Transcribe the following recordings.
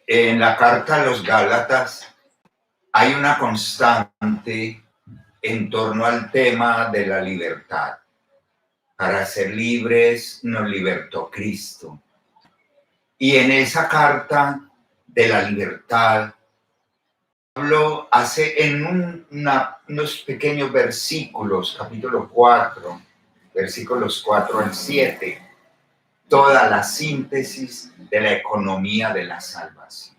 En la carta a los Gálatas hay una constante en torno al tema de la libertad. Para ser libres nos libertó Cristo. Y en esa carta de la libertad, Pablo hace en unos pequeños versículos, capítulo 4, versículos 4 al 7, toda la síntesis de la economía de la salvación.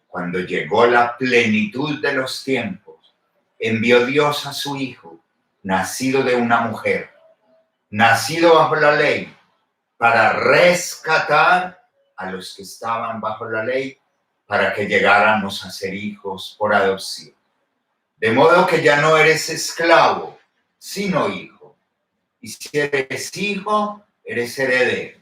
Cuando llegó la plenitud de los tiempos, envió Dios a su Hijo, nacido de una mujer, nacido bajo la ley, para rescatar a los que estaban bajo la ley, para que llegáramos a ser hijos por adopción. De modo que ya no eres esclavo, sino hijo. Y si eres hijo, eres heredero.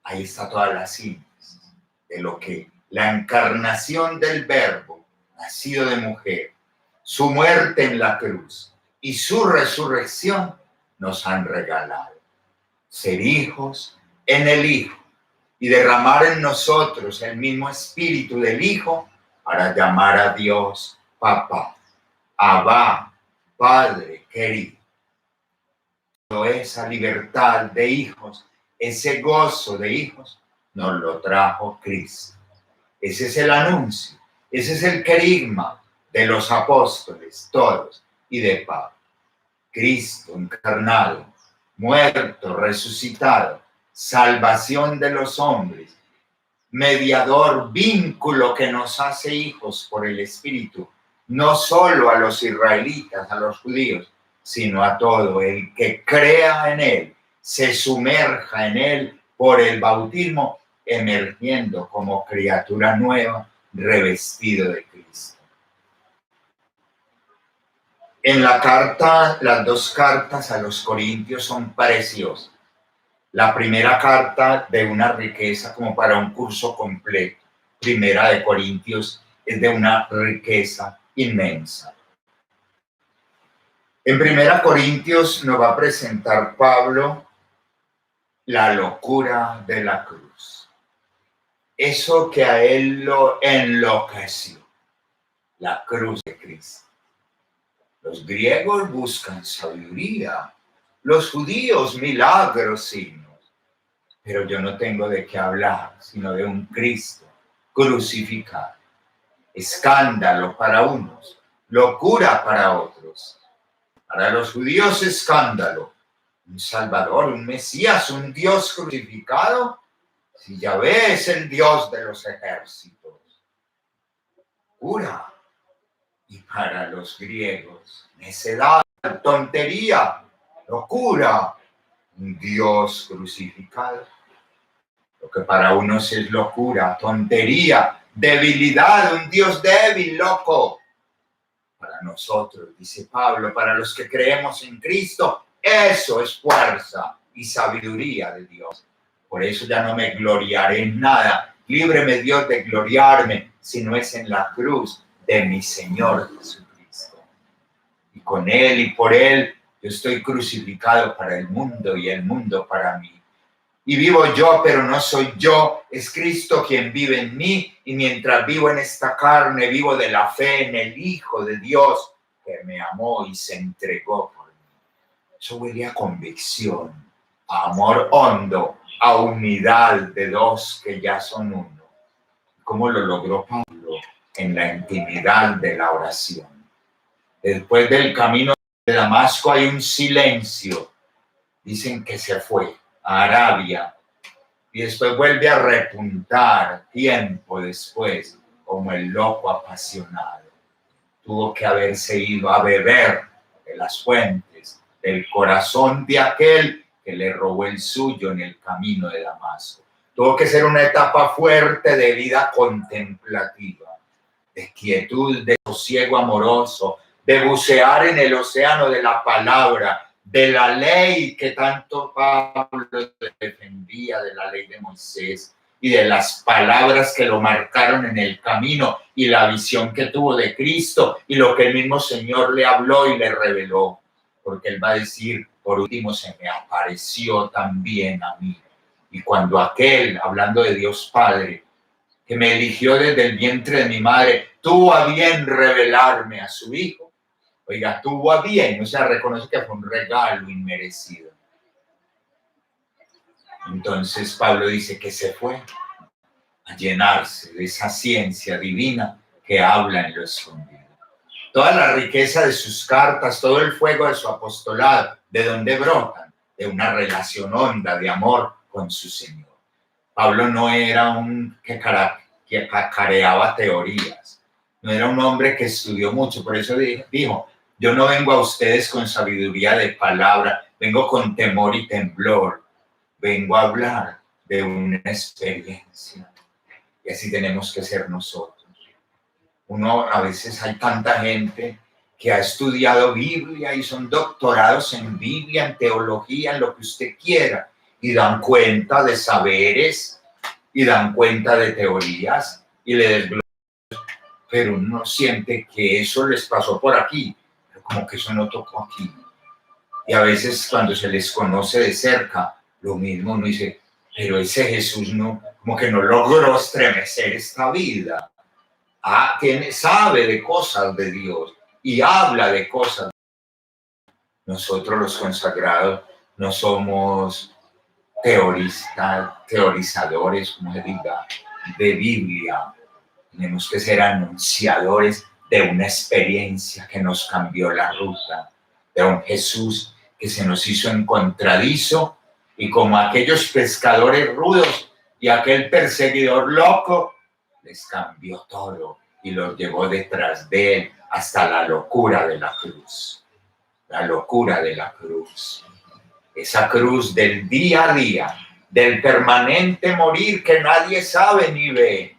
Ahí está toda la síntesis de lo que la encarnación del Verbo, nacido de mujer, su muerte en la cruz y su resurrección nos han regalado. Ser hijos en el Hijo y derramar en nosotros el mismo espíritu del Hijo para llamar a Dios Papá, Abba, Padre querido. Toda esa libertad de hijos, ese gozo de hijos, nos lo trajo Cristo. Ese es el anuncio, ese es el querigma de los apóstoles, todos, y de Pablo. Cristo encarnado, muerto, resucitado, salvación de los hombres, mediador, vínculo que nos hace hijos por el Espíritu, no solo a los israelitas, a los judíos, sino a todo el que crea en él, se sumerja en él por el bautismo, emergiendo como criatura nueva, revestido de Cristo. En la carta, las dos cartas a los Corintios son preciosas. La primera carta de una riqueza como para un curso completo. Primera de Corintios es de una riqueza inmensa. En Primera Corintios nos va a presentar Pablo la locura de la cruz. Eso que a él lo enloqueció, la cruz de Cristo. Los griegos buscan sabiduría, los judíos milagros, signos. Pero yo no tengo de qué hablar, sino de un Cristo crucificado. Escándalo para unos, locura para otros. Para los judíos, escándalo. Un Salvador, un Mesías, un Dios crucificado. Si Yahvé es el Dios de los ejércitos. Locura. Y para los griegos, necedad, tontería, locura. Un Dios crucificado. Lo que para unos es locura, tontería, debilidad, un Dios débil, loco. Para nosotros, dice Pablo, para los que creemos en Cristo, eso es fuerza y sabiduría de Dios. Por eso ya no me gloriaré en nada. Líbreme Dios de gloriarme, si no es en la cruz de mi Señor Jesucristo. Y con Él y por Él, yo estoy crucificado para el mundo y el mundo para mí. Y vivo yo, pero no soy yo, es Cristo quien vive en mí, y mientras vivo en esta carne, vivo de la fe en el Hijo de Dios, que me amó y se entregó por mí. Eso huele a convicción, a amor hondo, a unidad de dos que ya son uno. ¿Cómo lo logró Pablo? En la intimidad de la oración. Después del camino de Damasco hay un silencio. Dicen que se fue a Arabia, y después vuelve a repuntar tiempo después, como el loco apasionado. Tuvo que haberse ido a beber de las fuentes del corazón de aquel que le robó el suyo en el camino de Damasco. Tuvo que ser una etapa fuerte de vida contemplativa, de quietud, de sosiego amoroso, de bucear en el océano de la palabra, de la ley que tanto Pablo defendía, de la ley de Moisés y de las palabras que lo marcaron en el camino y la visión que tuvo de Cristo y lo que el mismo Señor le habló y le reveló, porque él va a decir, por último, se me apareció también a mí. Y cuando aquel, hablando de Dios Padre, que me eligió desde el vientre de mi madre, tuvo a bien revelarme a su Hijo. Oiga, tuvo a bien, o sea, reconoce que fue un regalo inmerecido. Entonces Pablo dice que se fue a llenarse de esa ciencia divina que habla en lo escondido. Toda la riqueza de sus cartas, todo el fuego de su apostolado, ¿de dónde brotan? De una relación honda de amor con su Señor. Pablo no era un que cacareaba teorías, no era un hombre que estudió mucho, por eso dijo, yo no vengo a ustedes con sabiduría de palabra, vengo con temor y temblor, vengo a hablar de una experiencia. Y así tenemos que ser nosotros. A veces hay tanta gente que ha estudiado Biblia y son doctorados en Biblia, en teología, en lo que usted quiera, y dan cuenta de saberes y dan cuenta de teorías y le desglossan, pero uno siente que eso les pasó por aquí, pero como que eso no tocó aquí. Y a veces cuando se les conoce de cerca, lo mismo uno dice, pero ese Jesús no, como que no logró estremecer esta vida. Sabe de cosas de Dios y habla de cosas. Nosotros los consagrados no somos teorizadores, como se diga, de Biblia. Tenemos que ser anunciadores de una experiencia que nos cambió la ruta, de un Jesús que se nos hizo encontradizo y como aquellos pescadores rudos y aquel perseguidor loco, les cambió todo y los llevó detrás de él hasta la locura de la cruz. La locura de la cruz. Esa cruz del día a día, del permanente morir que nadie sabe ni ve.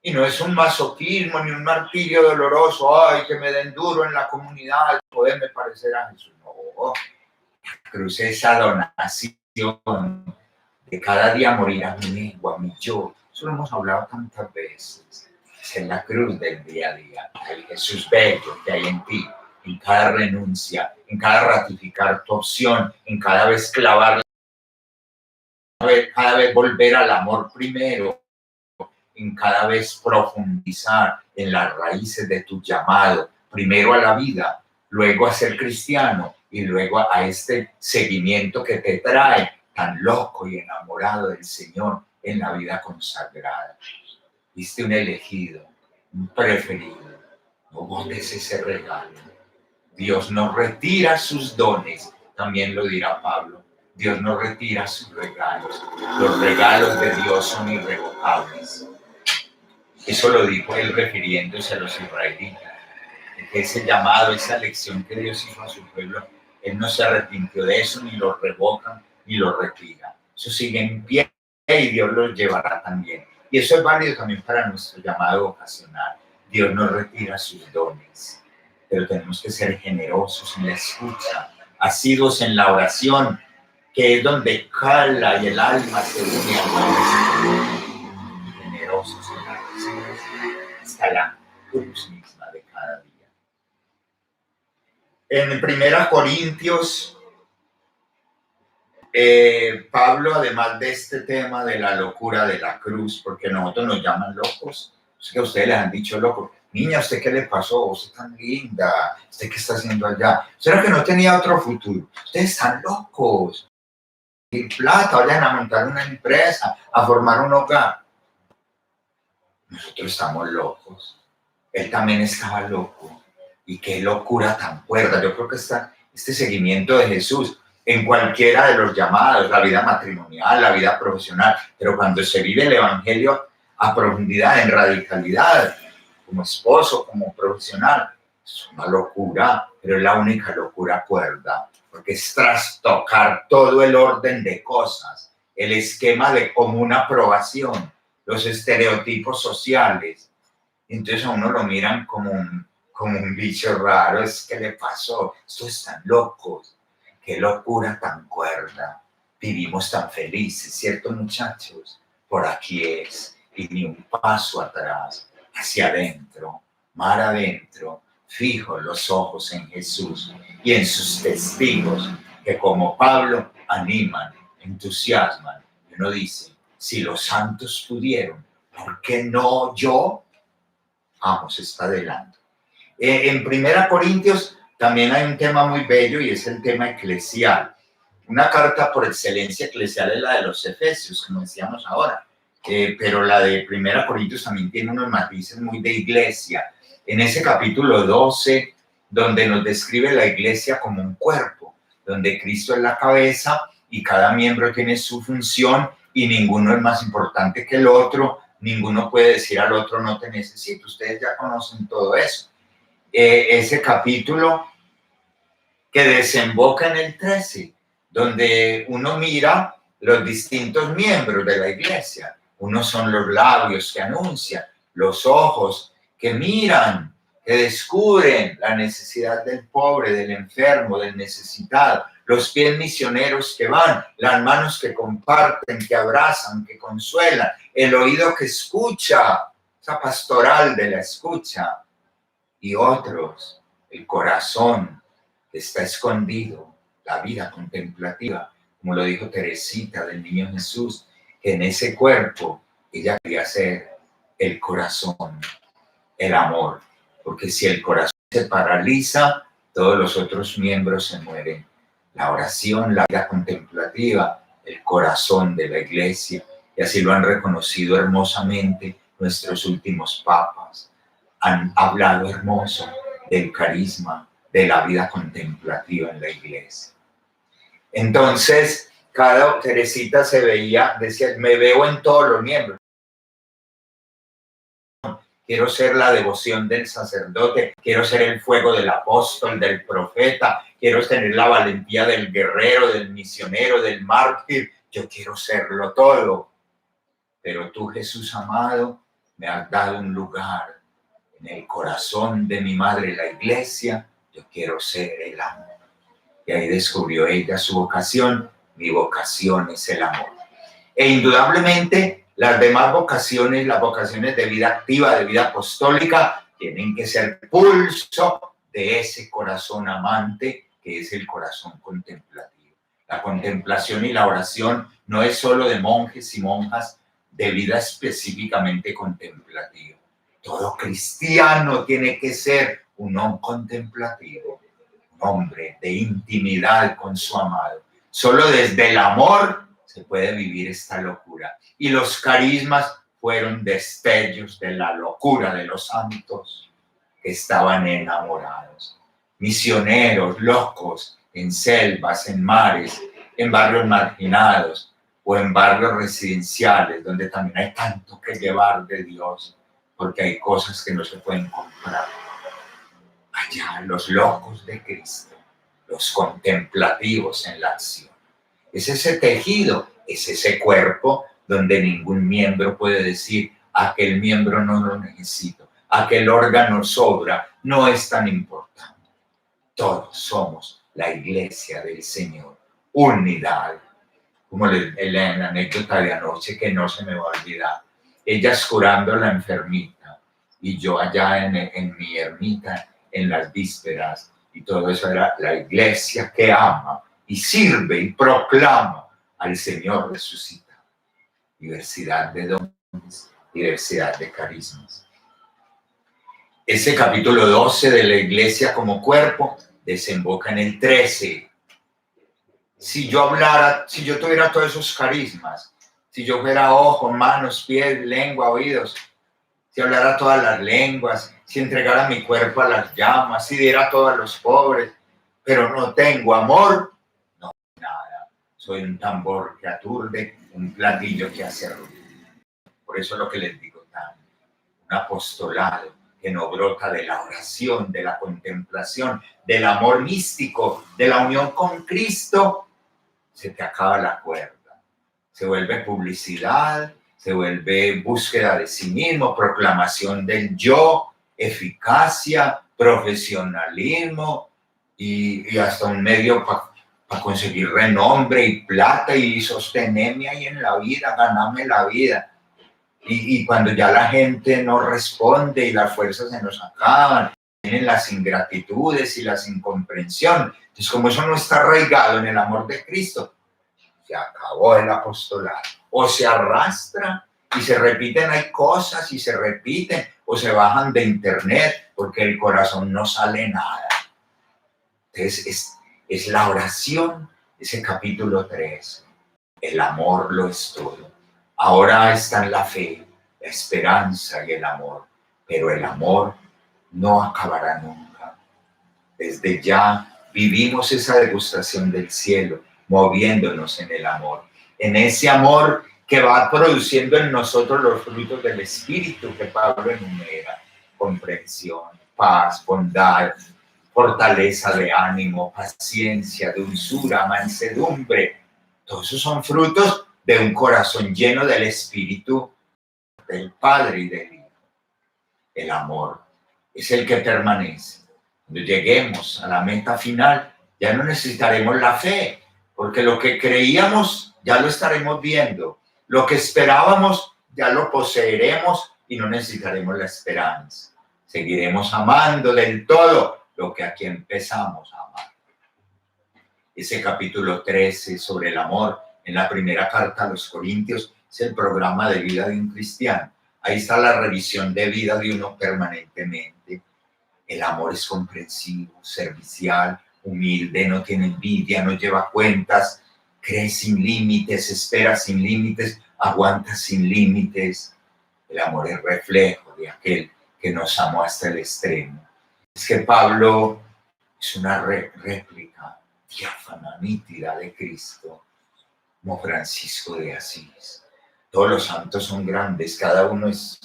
Y no es un masoquismo ni un martirio doloroso, ay, que me den duro en la comunidad, poderme parecer a Jesús. No, la cruz es esa donación de cada día morir a mi ego, a mi yo. Eso lo hemos hablado tantas veces. Es en la cruz del día a día, el Jesús bello que hay en ti, en cada renuncia, en cada ratificar tu opción, en cada vez clavar, cada vez volver al amor primero, en cada vez profundizar en las raíces de tu llamado, primero a la vida, luego a ser cristiano y luego a este seguimiento que te trae tan loco y enamorado del Señor en la vida consagrada. Viste un elegido, un preferido, no botes ese regalo. Dios no retira sus dones, también lo dirá Pablo. Dios no retira sus regalos. Los regalos de Dios son irrevocables. Eso lo dijo él refiriéndose a los israelitas. Ese llamado, esa lección que Dios hizo a su pueblo, él no se arrepintió de eso, ni lo revoca, ni lo retira. Eso sigue en pie y Dios los llevará también. Y eso es válido también para nuestro llamado vocacional. Dios no retira sus dones, pero tenemos que ser generosos en la escucha, asiduos en la oración, que es donde cala y el alma se une al Maestro. Generosos en la oración, hasta la cruz misma de cada día. En 1 Corintios, Pablo, además de este tema de la locura de la cruz, porque nosotros nos llaman locos, es que a ustedes les han dicho locos. Niña, ¿usted qué le pasó? Usted es tan linda. ¿Usted qué está haciendo allá? ¿Será que no tenía otro futuro? Ustedes están locos. Y plata, vayan a montar una empresa, a formar un hogar. Nosotros estamos locos. Él también estaba loco. Y qué locura tan cuerda. Yo creo que este seguimiento de Jesús en cualquiera de los llamados, la vida matrimonial, la vida profesional, pero cuando se vive el evangelio a profundidad, en radicalidad, como esposo, como profesional, es una locura, pero es la única locura cuerda, porque es trastocar todo el orden de cosas, el esquema de común aprobación, los estereotipos sociales. Entonces a uno lo miran como un bicho raro, es que le pasó, estos están locos, qué locura tan cuerda, vivimos tan felices, ¿cierto, muchachos? Por aquí es, y ni un paso atrás, hacia adentro, mar adentro, fijo los ojos en Jesús y en sus testigos que como Pablo animan, entusiasman. Y uno dice, si los santos pudieron, ¿por qué no yo? Vamos, está adelante. En 1 Corintios también hay un tema muy bello y es el tema eclesial. Una carta por excelencia eclesial es la de los Efesios, como decíamos ahora, pero la de 1 Corintios también tiene unos matices muy de iglesia. En ese capítulo 12, donde nos describe la iglesia como un cuerpo, donde Cristo es la cabeza y cada miembro tiene su función y ninguno es más importante que el otro, ninguno puede decir al otro no te necesito. Ustedes ya conocen todo eso. Ese capítulo que desemboca en el 13, donde uno mira los distintos miembros de la iglesia. Unos son los labios que anuncian, los ojos que miran, que descubren la necesidad del pobre, del enfermo, del necesitado, los pies misioneros que van, las manos que comparten, que abrazan, que consuelan, el oído que escucha, esa pastoral de la escucha, y otros, el corazón que está escondido, la vida contemplativa, como lo dijo Teresita del Niño Jesús, que en ese cuerpo ella quería ser el corazón, el amor, porque si el corazón se paraliza, todos los otros miembros se mueren. La oración, la vida contemplativa, el corazón de la iglesia, y así lo han reconocido hermosamente nuestros últimos papas. Han hablado hermoso del carisma, de la vida contemplativa en la iglesia. Entonces, cada Teresita se veía, decía, me veo en todos los miembros. Quiero ser la devoción del sacerdote, quiero ser el fuego del apóstol, del profeta, quiero tener la valentía del guerrero, del misionero, del mártir. Yo quiero serlo todo. Pero tú, Jesús amado, me has dado un lugar en el corazón de mi madre, la iglesia. Yo quiero ser el amor. Y ahí descubrió ella su vocación. Mi vocación es el amor. E indudablemente las demás vocaciones, las vocaciones de vida activa, de vida apostólica, tienen que ser pulso de ese corazón amante que es el corazón contemplativo. La contemplación y la oración no es solo de monjes y monjas de vida específicamente contemplativa. Todo cristiano tiene que ser un hombre contemplativo, un hombre de intimidad con su amado. Solo desde el amor se puede vivir esta locura. Y los carismas fueron destellos de la locura de los santos que estaban enamorados. Misioneros locos en selvas, en mares, en barrios marginados o en barrios residenciales donde también hay tanto que llevar de Dios porque hay cosas que no se pueden comprar. Allá los locos de Cristo, los contemplativos en la acción. Es ese tejido, es ese cuerpo donde ningún miembro puede decir aquel miembro no lo necesito, aquel órgano sobra, no es tan importante. Todos somos la iglesia del Señor, unidad. Como la anécdota de anoche que no se me va a olvidar. Ellas curando a la enfermita y yo allá en mi ermita en las vísperas, y todo eso era la iglesia que ama y sirve y proclama al Señor resucitado. Diversidad de dones, diversidad de carismas. Ese capítulo 12 de la iglesia como cuerpo desemboca en el 13. Si yo hablara, si yo tuviera todos esos carismas, si yo fuera ojos, manos, pies, lengua, oídos, si hablara todas las lenguas, si entregara mi cuerpo a las llamas, si diera todo a los pobres, pero no tengo amor, no nada. Soy un tambor que aturde, un platillo que hace ruido. Por eso es lo que les digo también. Un apostolado que no brota de la oración, de la contemplación, del amor místico, de la unión con Cristo, se te acaba la cuerda. Se vuelve publicidad, se vuelve búsqueda de sí mismo, proclamación del yo, eficacia, profesionalismo y hasta un medio para conseguir renombre y plata y sostenerme ahí en la vida, ganarme la vida. Y cuando ya la gente no responde y las fuerzas se nos acaban, vienen las ingratitudes y las incomprensiones. Entonces, como eso no está arraigado en el amor de Cristo, se acabó el apostolado. O se arrastra y se repiten, hay cosas y se repiten o se bajan de internet porque el corazón no sale nada. Entonces es la oración, ese capítulo 3. El amor lo es todo. Ahora están la fe, la esperanza y el amor, pero el amor no acabará nunca. Desde ya vivimos esa degustación del cielo, moviéndonos en el amor, en ese amor que va produciendo en nosotros los frutos del Espíritu que Pablo enumera: comprensión, paz, bondad, fortaleza de ánimo, paciencia, dulzura, mansedumbre. Todos esos son frutos de un corazón lleno del Espíritu del Padre y del Hijo. El amor es el que permanece. Cuando lleguemos a la meta final, ya no necesitaremos la fe, porque lo que creíamos ya lo estaremos viendo. Lo que esperábamos ya lo poseeremos y no necesitaremos la esperanza. Seguiremos amando del todo lo que aquí empezamos a amar. Ese capítulo 13 sobre el amor en la primera carta a los Corintios es el programa de vida de un cristiano. Ahí está la revisión de vida de uno permanentemente. El amor es comprensivo, servicial, humilde, no tiene envidia, no lleva cuentas, cree sin límites, espera sin límites, aguanta sin límites. El amor es reflejo de aquel que nos amó hasta el extremo. Es que Pablo es una réplica diáfana, nítida de Cristo, como Francisco de Asís. Todos los santos son grandes, cada uno es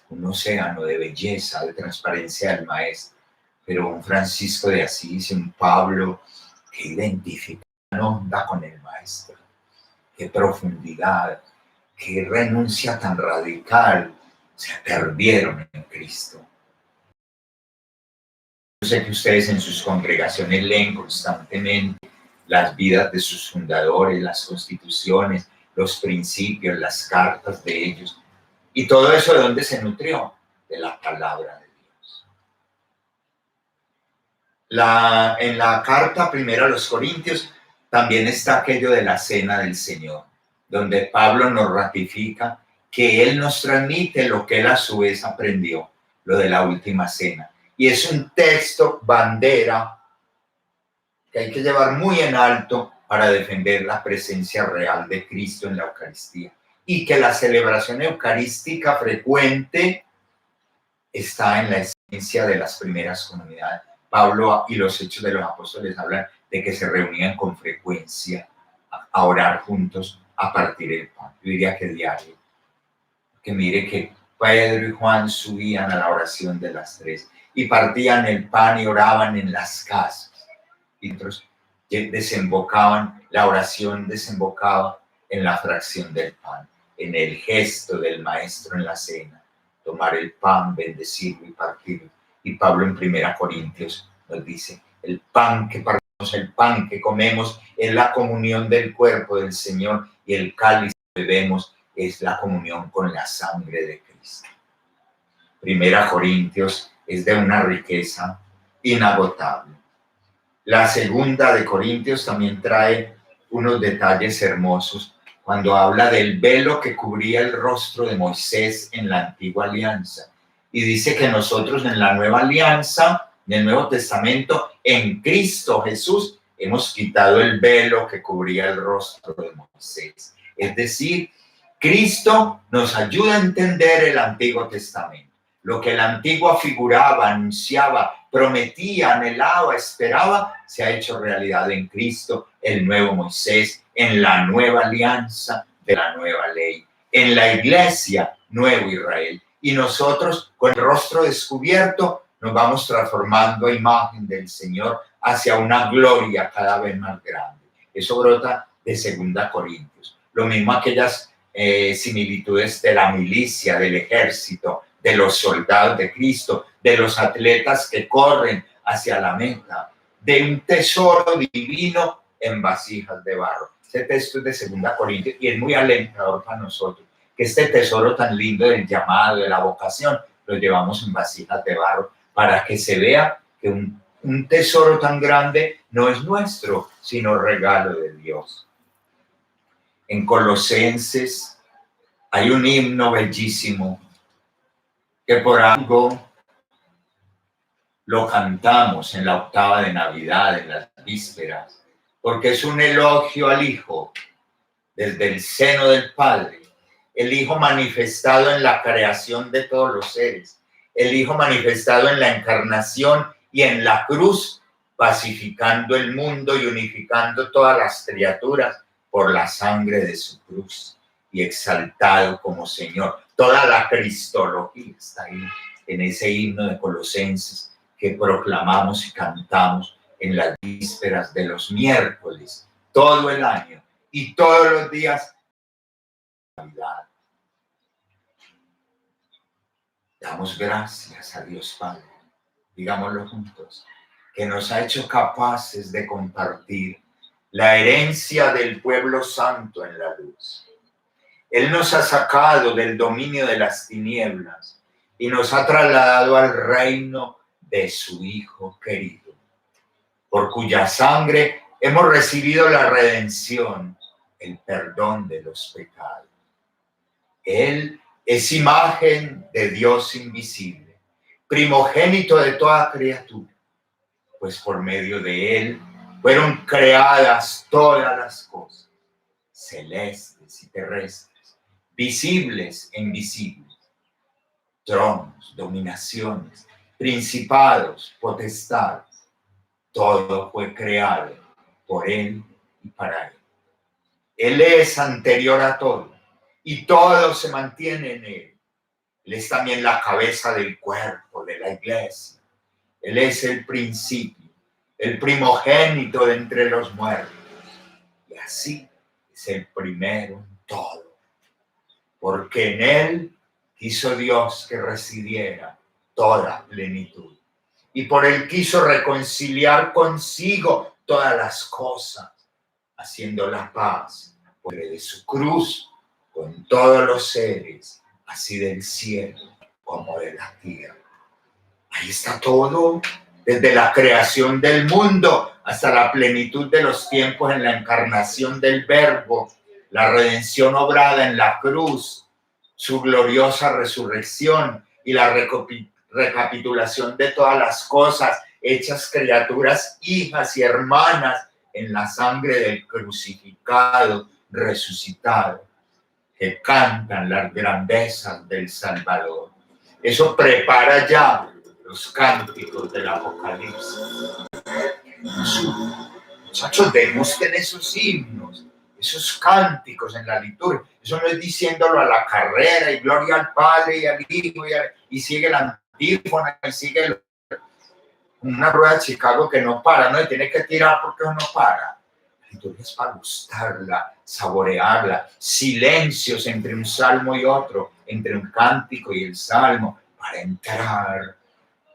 un océano de belleza, de transparencia del Maestro, pero un Francisco de Asís, un Pablo que identifica una onda con el Maestro, qué profundidad, qué renuncia tan radical, se perdieron en Cristo. Yo sé que ustedes en sus congregaciones leen constantemente las vidas de sus fundadores, las constituciones, los principios, las cartas de ellos. ¿Y todo eso de dónde se nutrió? De la palabra de Dios. En la carta primera a los Corintios también está aquello de la cena del Señor, donde Pablo nos ratifica que Él nos transmite lo que Él a su vez aprendió, lo de la última cena. Y es un texto bandera que hay que llevar muy en alto para defender la presencia real de Cristo en la Eucaristía. Y que la celebración eucarística frecuente está en la esencia de las primeras comunidades. Pablo y los Hechos de los Apóstoles hablan de que se reunían con frecuencia a orar juntos a partir del pan. Yo diría que diario. Que mire que Pedro y Juan subían a la oración de las 3 y partían el pan y oraban en las casas. Y otros desembocaban, la oración desembocaba en la fracción del pan, en el gesto del Maestro en la cena, tomar el pan, bendecirlo y partirlo. Y Pablo en 1 Corintios nos dice, el pan que partimos, el pan que comemos es la comunión del cuerpo del Señor y el cáliz que bebemos es la comunión con la sangre de Cristo. 1 Corintios es de una riqueza inagotable. La segunda de Corintios también trae unos detalles hermosos cuando habla del velo que cubría el rostro de Moisés en la antigua alianza. Y dice que nosotros en la nueva alianza, en el Nuevo Testamento, en Cristo Jesús, hemos quitado el velo que cubría el rostro de Moisés. Es decir, Cristo nos ayuda a entender el Antiguo Testamento. Lo que el antiguo figuraba, anunciaba, prometía, anhelaba, esperaba, se ha hecho realidad en Cristo, el nuevo Moisés, en la nueva alianza de la nueva ley, en la iglesia, nuevo Israel. Y nosotros, con el rostro descubierto, nos vamos transformando a imagen del Señor hacia una gloria cada vez más grande. Eso brota de 2 Corintios. Lo mismo aquellas similitudes de la milicia, del ejército, de los soldados de Cristo, de los atletas que corren hacia la meta, de un tesoro divino en vasijas de barro. Este texto es de 2 Corintios y es muy alentador para nosotros, que este tesoro tan lindo del llamado, de la vocación, lo llevamos en vasijas de barro para que se vea que un tesoro tan grande no es nuestro, sino regalo de Dios. En Colosenses Hay un himno bellísimo que por algo lo cantamos en la octava de Navidad, en las vísperas, porque es un elogio al Hijo desde el seno del Padre, el Hijo manifestado en la creación de todos los seres, el Hijo manifestado en la encarnación y en la cruz, pacificando el mundo y unificando todas las criaturas por la sangre de su cruz y exaltado como Señor. Toda la cristología está ahí en ese himno de Colosenses que proclamamos y cantamos en las vísperas de los miércoles, todo el año y todos los días de Navidad. Damos gracias a Dios Padre, digámoslo juntos, que nos ha hecho capaces de compartir la herencia del pueblo santo en la luz. Él nos ha sacado del dominio de las tinieblas y nos ha trasladado al reino de su Hijo querido, por cuya sangre hemos recibido la redención, el perdón de los pecados. Él es imagen de Dios invisible, primogénito de toda criatura, pues por medio de Él fueron creadas todas las cosas, celestes y terrestres, visibles e invisibles, tronos, dominaciones, principados, potestades. Todo fue creado por Él y para Él. Él es anterior a todo y todo se mantiene en Él. Él es también la cabeza del cuerpo de la iglesia. Él es el principio, el primogénito de entre los muertos. Y así es el primero en todo. Porque en Él quiso Dios que residiera toda plenitud. Y por Él quiso reconciliar consigo todas las cosas, haciendo la paz por medio de su cruz con todos los seres, así del cielo como de la tierra. Ahí está todo, desde la creación del mundo hasta la plenitud de los tiempos en la encarnación del Verbo, la redención obrada en la cruz, su gloriosa resurrección y la recapitulación de todas las cosas hechas criaturas, hijas y hermanas en la sangre del crucificado, resucitado, que cantan las grandezas del Salvador. Eso prepara ya los cánticos del Apocalipsis. Muchachos, degusten esos himnos, esos cánticos en la liturgia. Eso no es diciéndolo a la carrera y gloria al Padre y al Hijo y sigue la antífona y sigue una rueda de Chicago que no para, ¿no? Y tiene que tirar porque no para. La liturgia es para gustarla, saborearla. Silencios entre un salmo y otro, entre un cántico y el salmo, para entrar,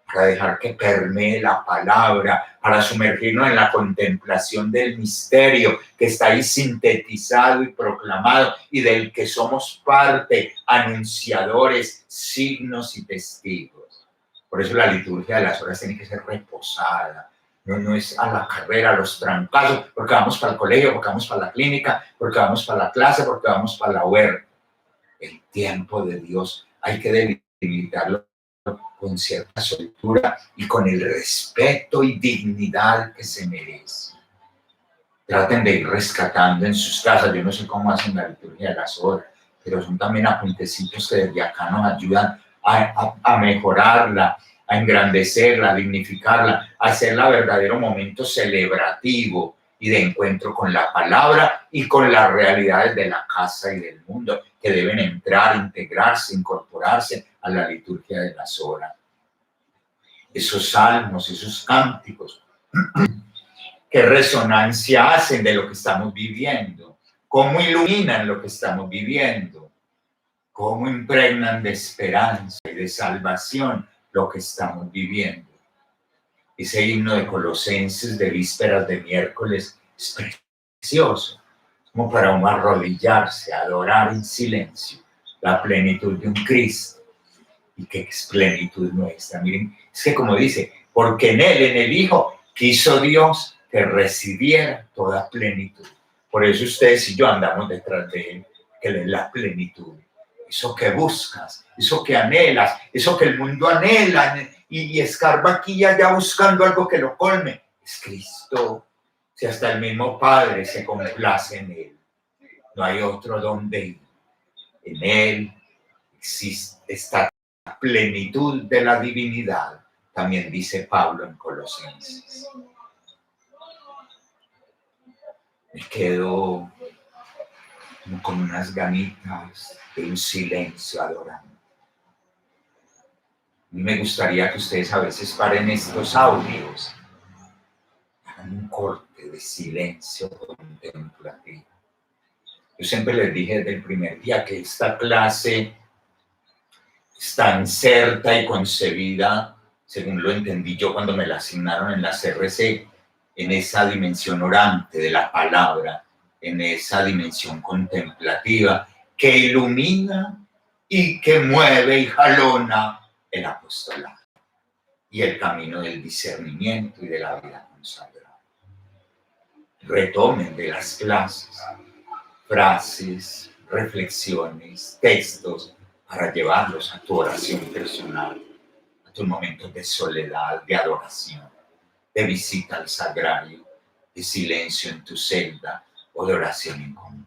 para dejar que permee la palabra, para sumergirnos en la contemplación del misterio que está ahí sintetizado y proclamado y del que somos parte, anunciadores, signos y testigos. Por eso la liturgia de las horas tiene que ser reposada, no es a la carrera, a los trancazos, porque vamos para el colegio, porque vamos para la clínica, porque vamos para la clase, porque vamos para la huerta. El tiempo de Dios hay que delimitarlo con cierta soltura y con el respeto y dignidad que se merece. Traten de ir rescatando en sus casas. Yo no sé cómo hacen la liturgia de las horas, pero son también apuntecitos que desde acá nos ayudan a mejorarla, a engrandecerla, a dignificarla, a hacerla verdadero momento celebrativo y de encuentro con la palabra y con las realidades de la casa y del mundo que deben entrar, integrarse, incorporarse a la liturgia de las horas. Esos salmos, esos cánticos, ¿qué resonancia hacen de lo que estamos viviendo? ¿Cómo iluminan lo que estamos viviendo? ¿Cómo impregnan de esperanza y de salvación lo que estamos viviendo? Ese himno de Colosenses de vísperas de miércoles es precioso, como para uno arrodillarse, adorar en silencio la plenitud de un Cristo. Y qué es plenitud nuestra. Miren, es que como dice, porque en Él, en el Hijo, quiso Dios que recibiera toda plenitud. Por eso ustedes y yo andamos detrás de Él, que Él es la plenitud. eso que buscas, eso que anhelas, eso que el mundo anhela y escarba aquí y allá buscando algo que lo colme, es Cristo. Si hasta el mismo Padre se complace en Él, no hay otro donde ir. En Él existe esta plenitud de la divinidad, también dice Pablo en Colosenses. Me quedo con unas ganitas de un silencio adorando. Me gustaría que ustedes a veces paren estos audios, hagan un corte de silencio contemplativo. Yo siempre les dije desde el primer día que esta clase está inserta y concebida, según lo entendí yo cuando me la asignaron en la CRC, en esa dimensión orante de la palabra, en esa dimensión contemplativa que ilumina y que mueve y jalona el apostolado y el camino del discernimiento y de la vida consagrada. Retomen de las clases frases, reflexiones, textos para llevarlos a tu oración personal, a tus momentos de soledad, de adoración, de visita al sagrario, de silencio en tu celda o de oración en común.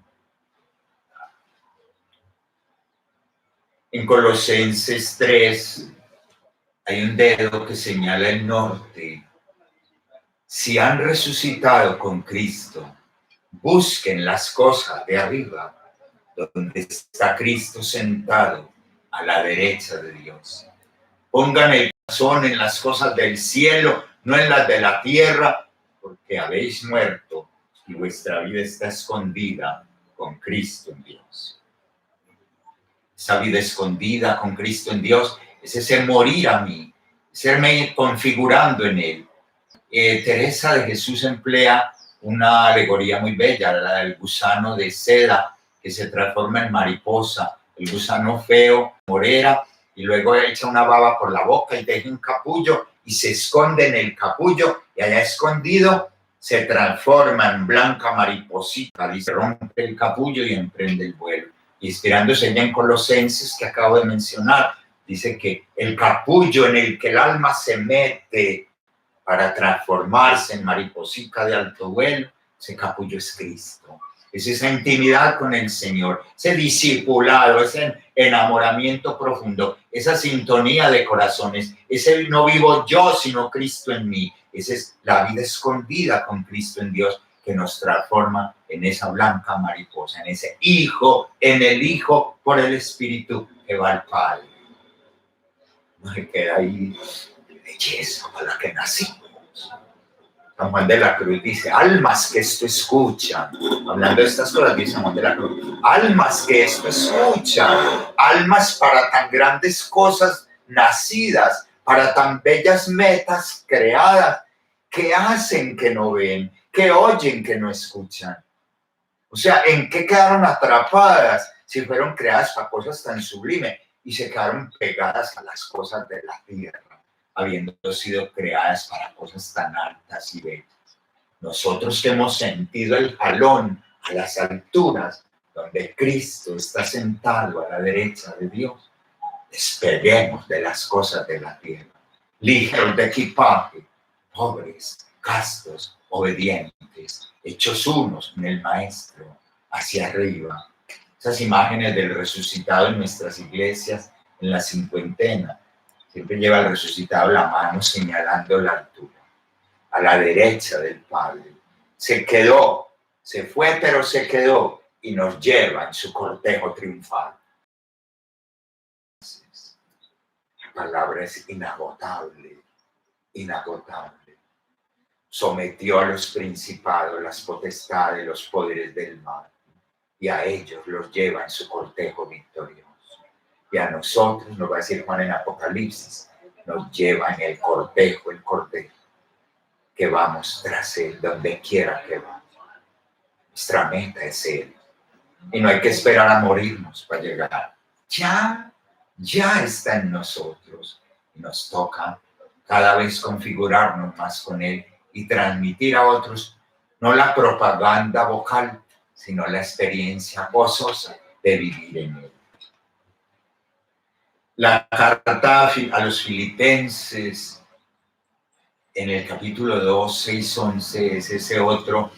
En Colosenses 3 hay un dedo que señala el norte. Si han resucitado con Cristo, busquen las cosas de arriba, donde está Cristo sentado a la derecha de Dios. Pongan el corazón en las cosas del cielo, no en las de la tierra, porque habéis muerto y vuestra vida está escondida con Cristo en Dios. Esa vida escondida con Cristo en Dios es ese morir a mí, serme configurando en Él. Teresa de Jesús emplea una alegoría muy bella, la del gusano de seda que se transforma en mariposa, el gusano feo, morera, y luego echa una baba por la boca y deja un capullo y se esconde en el capullo y allá escondido se transforma en blanca mariposita, y se rompe el capullo y emprende el vuelo. Inspirándose ya en Colosenses que acabo de mencionar, dice que el capullo en el que el alma se mete para transformarse en mariposita de alto vuelo, ese capullo es Cristo. Es esa intimidad con el Señor, ese discipulado, ese enamoramiento profundo, esa sintonía de corazones, ese no vivo yo, sino Cristo en mí. Esa es la vida escondida con Cristo en Dios que nos transforma en esa blanca mariposa, en ese hijo, en el Hijo por el Espíritu que va al Padre. No se queda ahí belleza para la que nacimos. San Juan de la Cruz dice, almas que esto escuchan, hablando de estas cosas, dice San Juan de la Cruz, almas que esto escuchan, almas para tan grandes cosas nacidas, para tan bellas metas creadas, que hacen que no ven, que oyen que no escuchan. O sea, ¿en qué quedaron atrapadas si fueron creadas para cosas tan sublimes y se quedaron pegadas a las cosas de la tierra, habiendo sido creadas para cosas tan altas y bellas? Nosotros que hemos sentido el jalón a las alturas, donde Cristo está sentado a la derecha de Dios, despeguemos de las cosas de la tierra, ligeros de equipaje, pobres, castos, obedientes, hechos unos en el Maestro, hacia arriba. Esas imágenes del resucitado en nuestras iglesias, en la cincuentena, siempre lleva el resucitado la mano señalando la altura, a la derecha del Padre. Se quedó, se fue, pero se quedó y nos lleva en su cortejo triunfal. La palabra es inagotable, inagotable. Sometió a los principados, las potestades, los poderes del mal, y a ellos los lleva en su cortejo victorioso. Y a nosotros, nos va a decir Juan en Apocalipsis, nos lleva en el cortejo, que vamos tras él, donde quiera que vamos. Nuestra meta es él. Y no hay que esperar a morirnos para llegar. Ya está en nosotros. Y nos toca cada vez configurarnos más con él y transmitir a otros no la propaganda vocal, sino la experiencia gozosa de vivir en él. La carta a los Filipenses, en el capítulo 2, 6, 11, es ese otro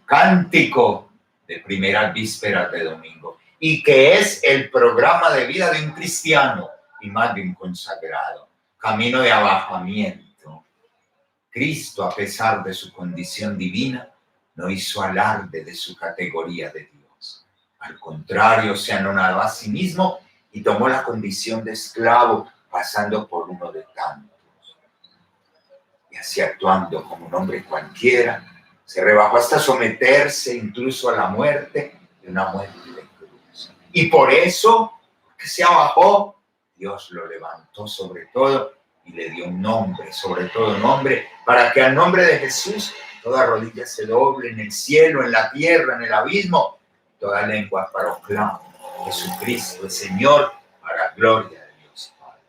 cántico de primeras vísperas de domingo, y que es el programa de vida de un cristiano y más de un consagrado. Camino de abajamiento. Cristo, a pesar de su condición divina, no hizo alarde de su categoría de Dios. Al contrario, se anonadó a sí mismo y tomó la condición de esclavo, pasando por uno de tantos. Y así, actuando como un hombre cualquiera, se rebajó hasta someterse incluso a la muerte, y una muerte de cruz. Y por eso, que se abajó, Dios lo levantó sobre todo y le dio un nombre, sobre todo nombre, para que al nombre de Jesús toda rodilla se doble en el cielo, en la tierra, en el abismo, toda lengua proclame: Jesucristo es Señor, para gloria de Dios Padre.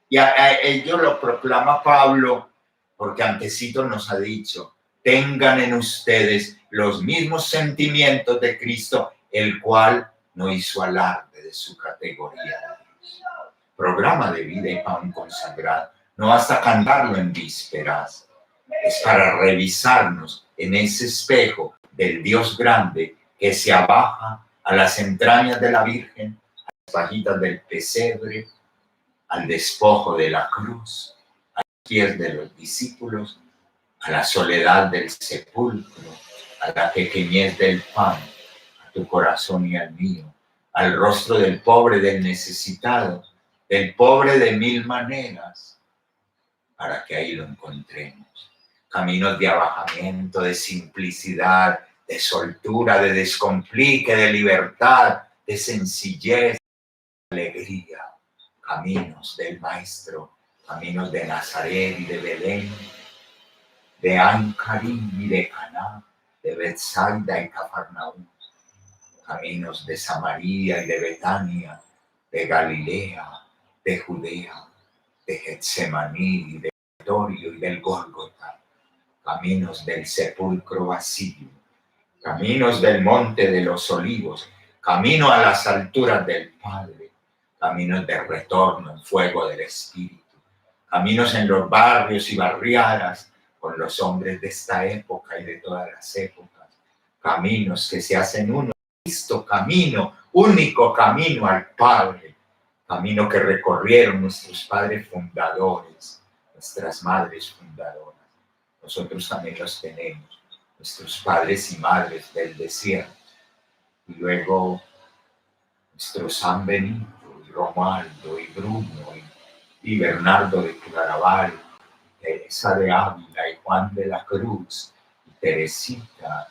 Y a ello lo proclama Pablo, porque antecito nos ha dicho: tengan en ustedes los mismos sentimientos de Cristo, el cual no hizo alarde de su categoría de Dios. Programa de vida y pan consagrado. No basta cantarlo en vísperas, es para revisarnos en ese espejo del Dios grande que se abaja a las entrañas de la Virgen, a las pajitas del pesebre, al despojo de la cruz, a los pies de los discípulos, a la soledad del sepulcro, a la pequeñez del pan, a tu corazón y al mío, al rostro del pobre, del necesitado, del pobre de mil maneras, para que ahí lo encontremos. Caminos de abajamiento, de simplicidad, de soltura, de descomplique, de libertad, de sencillez, de alegría. Caminos del Maestro, caminos de Nazaret y de Belén, de Ancarim y de Caná, de Betsaida y Cafarnaúm, caminos de Samaria y de Betania, de Galilea, de Judea, de Getsemaní y de Pretorio y del Gólgota, caminos del sepulcro vacío, caminos del monte de los olivos, camino a las alturas del Padre, caminos de retorno en fuego del Espíritu, caminos en los barrios y barriadas con los hombres de esta época y de todas las épocas, caminos que se hacen uno, Cristo, camino, único camino al Padre, camino que recorrieron nuestros padres fundadores, nuestras madres fundadoras. Nosotros también los tenemos, nuestros padres y madres del desierto, y luego nuestro San Benito, y Romualdo, y Bruno, y Bernardo de Claraval, Teresa de Ávila, y Juan de la Cruz, y Teresita,